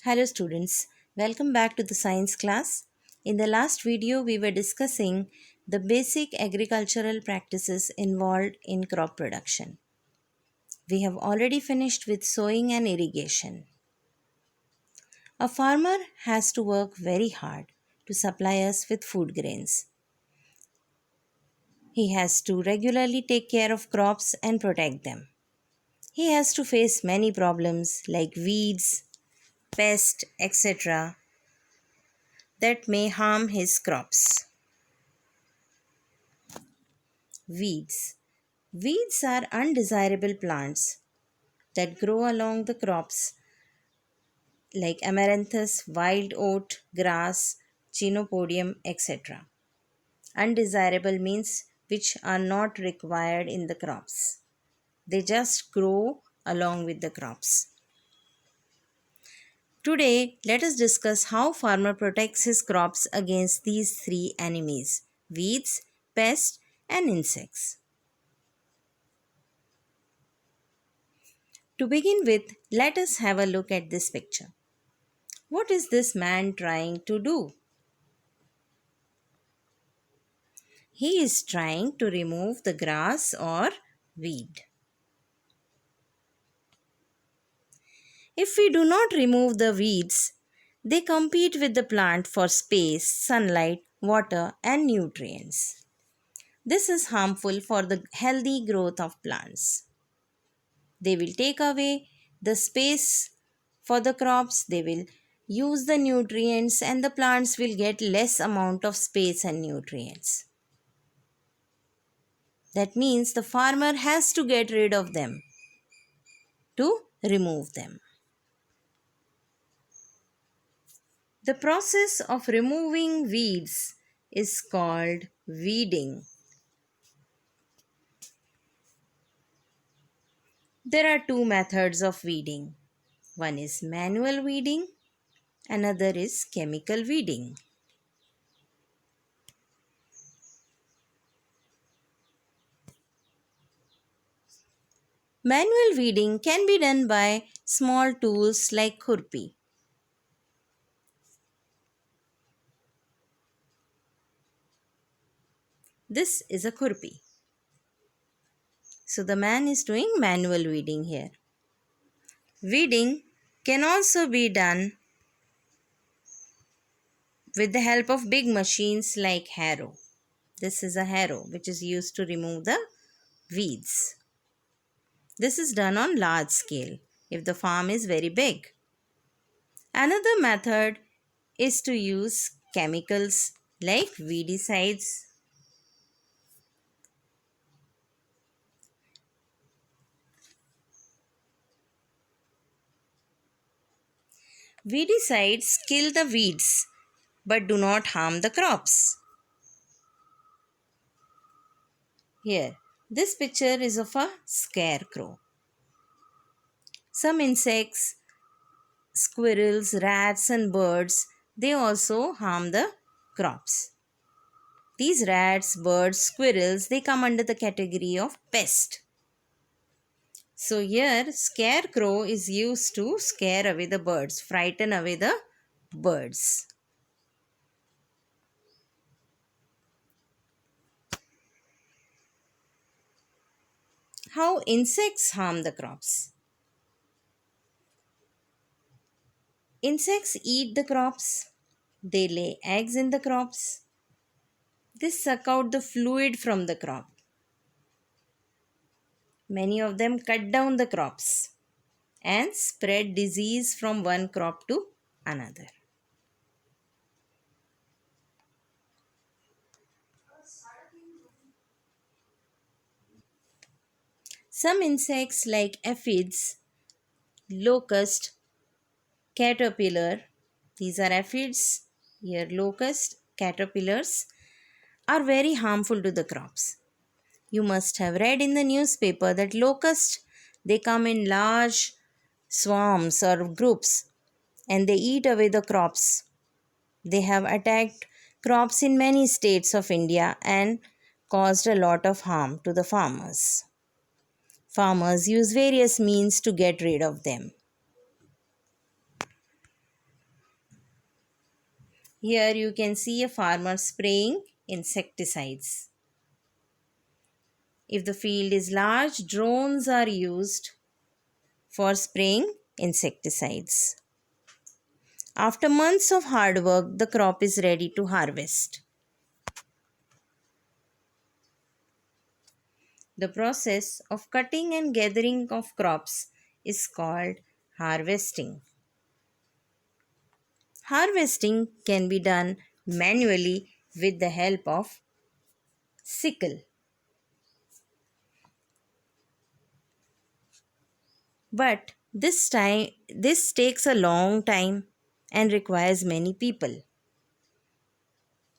Hello students, welcome back to the science class. In the last video we were discussing the basic agricultural practices involved in crop production. We have already finished with sowing and irrigation. A farmer has to work very hard to supply us with food grains. He has to regularly take care of crops and protect them. He has to face many problems like weeds, pests, etc. that may harm his crops. Weeds. Weeds are undesirable plants that grow along the crops like amaranthus, wild oat, grass, chenopodium, etc. Undesirable means which are not required in the crops. They just grow along with the crops. Today, let us discuss how farmer protects his crops against these three enemies: weeds, pests, and insects. To begin with, let us have a look at this picture. What is this man trying to do? He is trying to remove the grass or weed. If we do not remove the weeds, they compete with the plant for space, sunlight, water, and nutrients. This is harmful for the healthy growth of plants. They will take away the space for the crops, they will use the nutrients, and the plants will get less amount of space and nutrients. That means the farmer has to get rid of them to remove them. The process of removing weeds is called weeding. There are two methods of weeding. One is manual weeding, another is chemical weeding. Manual weeding can be done by small tools like khurpi. This is a khurpi. So the man is doing manual weeding here. Weeding can also be done with the help of big machines like harrow. This is a harrow which is used to remove the weeds. This is done on large scale if the farm is very big. Another method is to use chemicals like weedicides. Weedicides kill the weeds but do not harm the crops. Here, this picture is of a scarecrow. Some insects, squirrels, rats, and birds, they also harm the crops. These rats, birds, squirrels, they come under the category of pest. So here, scarecrow is used to scare away the birds, frighten away the birds. How insects harm the crops? Insects eat the crops. They lay eggs in the crops. They suck out the fluid from the crop. Many of them cut down the crops and spread disease from one crop to another. Some insects like aphids, locust, caterpillar, these are aphids, here locust, caterpillars, are very harmful to the crops. You must have read in the newspaper that locusts, they come in large swarms or groups and they eat away the crops. They have attacked crops in many states of India and caused a lot of harm to the farmers. Farmers use various means to get rid of them. Here you can see a farmer spraying insecticides. If the field is large, drones are used for spraying insecticides. After months of hard work, the crop is ready to harvest. The process of cutting and gathering of crops is called harvesting. Harvesting can be done manually with the help of sickle. But this takes a long time and requires many people.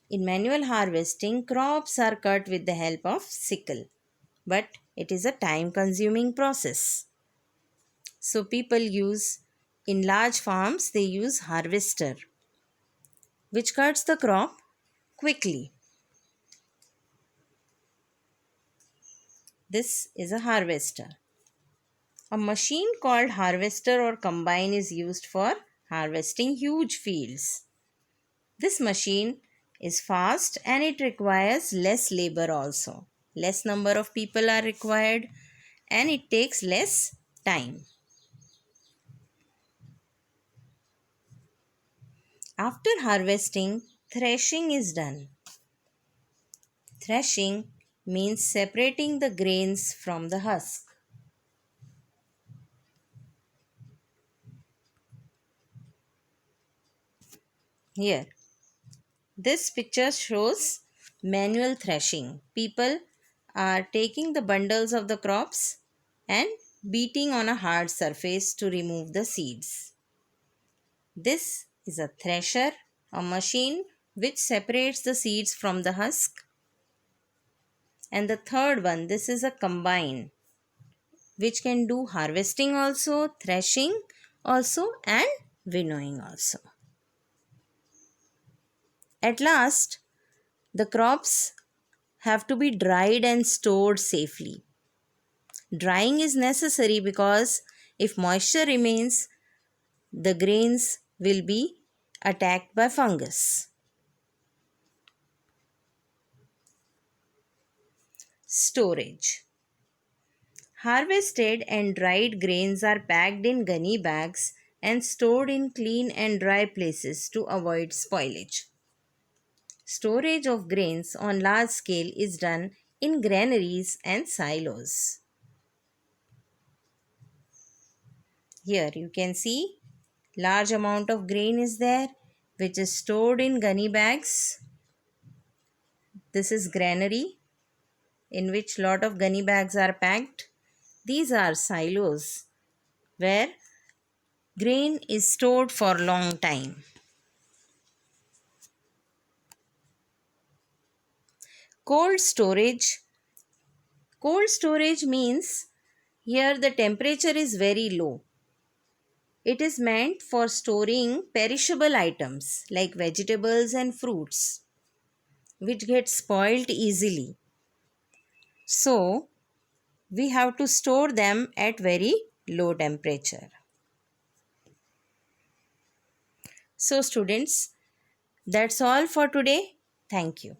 In manual harvesting, crops are cut with the help of sickle, but it is a time consuming process. So people use, in large farms, they use harvester, which cuts the crop quickly. This is a harvester. A machine called harvester or combine is used for harvesting huge fields. This machine is fast and it requires less labor also. Less number of people are required and it takes less time. After harvesting, threshing is done. Threshing means separating the grains from the husk. Here, this picture shows manual threshing. People are taking the bundles of the crops and beating on a hard surface to remove the seeds. This is a thresher, a machine which separates the seeds from the husk. And the third one, this is a combine which can do harvesting also, threshing also, and winnowing also. At last, the crops have to be dried and stored safely. Drying is necessary because if moisture remains, the grains will be attacked by fungus. Storage. Harvested and dried grains are packed in gunny bags and stored in clean and dry places to avoid spoilage. Storage of grains on large scale is done in granaries and silos. Here you can see large amount of grain is there which is stored in gunny bags. This is granary in which lot of gunny bags are packed. These are silos where grain is stored for long time. Cold storage. Cold storage means here the temperature is very low. It is meant for storing perishable items like vegetables and fruits which get spoiled easily. So, we have to store them at very low temperature. So students, that's all for today. Thank you.